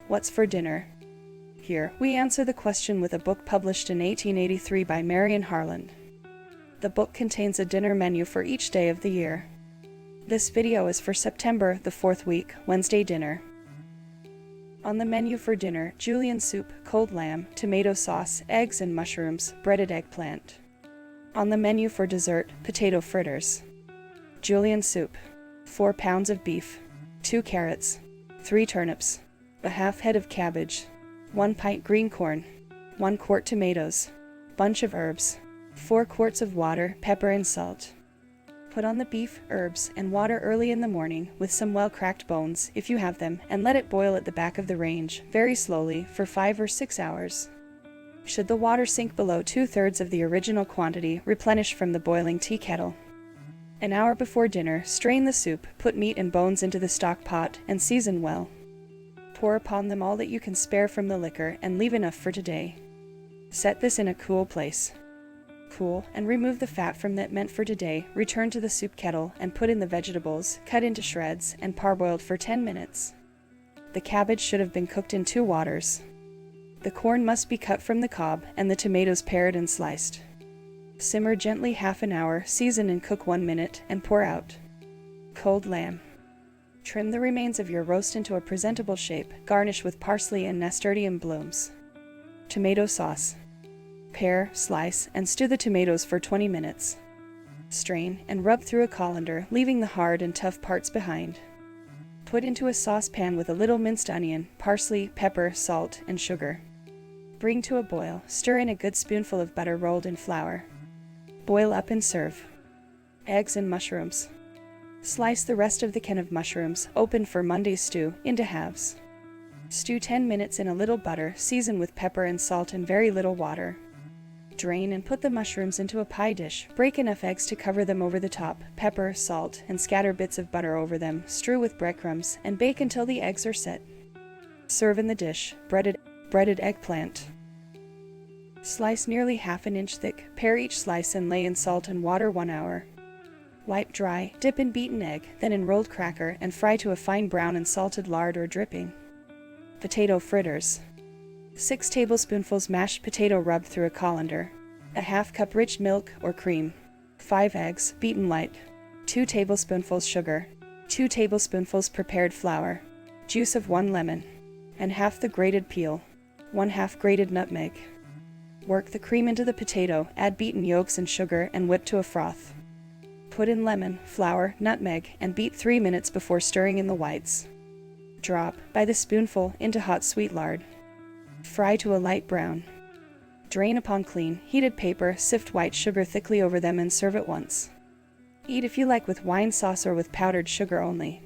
What's for dinner? Here, we answer the question with a book published in 1883 by Marion Harland. The book contains a dinner menu for each day of the year. This video is for September, the 4th week, Wednesday dinner. On the menu for dinner, Julienne soup, cold lamb, tomato sauce, eggs and mushrooms, breaded eggplant. On the menu for dessert, potato fritters. Julienne soup, 4 pounds of beef, 2 carrots, 3 turnips, a half head of cabbage, 1 pint green corn, 1 quart tomatoes, bunch of herbs, 4 quarts of water, pepper and salt. Put on the beef, herbs, and water early in the morning with some well-cracked bones, if you have them, and let it boil at the back of the range, very slowly, for 5 or 6 hours. Should the water sink below 2/3 of the original quantity, replenish from the boiling tea kettle. An hour before dinner, strain the soup, put meat and bones into the stock pot, and season well. Pour upon them all that you can spare from the liquor, and leave enough for today. Set this in a cool place. Cool, and remove the fat from that meant for today. Return to the soup kettle and put in the vegetables, cut into shreds, and parboiled for 10 minutes. The cabbage should have been cooked in 2 waters. The corn must be cut from the cob, and the tomatoes pared and sliced. Simmer gently half an hour, season and cook 1 minute, and pour out. Cold lamb. Trim the remains of your roast into a presentable shape, garnish with parsley and nasturtium blooms. Tomato sauce. Pare, slice, and stew the tomatoes for 20 minutes. Strain and rub through a colander, leaving the hard and tough parts behind. Put into a saucepan with a little minced onion, parsley, pepper, salt, and sugar. Bring to a boil, stir in a good spoonful of butter rolled in flour. Boil up and serve. Eggs and mushrooms. Slice the rest of the can of mushrooms, opened for Monday's stew, into halves. Stew 10 minutes in a little butter, season with pepper and salt and very little water. Drain and put the mushrooms into a pie dish, break enough eggs to cover them over the top, pepper, salt, and scatter bits of butter over them, strew with breadcrumbs, and bake until the eggs are set. Serve in the dish, breaded eggplant. Slice nearly half an inch thick, pare each slice and lay in salt and water 1 hour. Wipe dry, dip in beaten egg, then in rolled cracker, and fry to a fine brown in salted lard or dripping. Potato fritters. 6 tablespoonfuls mashed potato rubbed through a colander, a half cup rich milk or cream, 5 eggs, beaten light, 2 tablespoonfuls sugar, 2 tablespoonfuls prepared flour, juice of 1 lemon, and half the grated peel, 1/2 grated nutmeg. Work the cream into the potato, add beaten yolks and sugar, and whip to a froth. Put in lemon, flour, nutmeg, and beat 3 minutes before stirring in the whites. Drop, by the spoonful, into hot sweet lard. Fry to a light brown. Drain upon clean, heated paper, sift white sugar thickly over them and serve at once. Eat if you like with wine sauce or with powdered sugar only.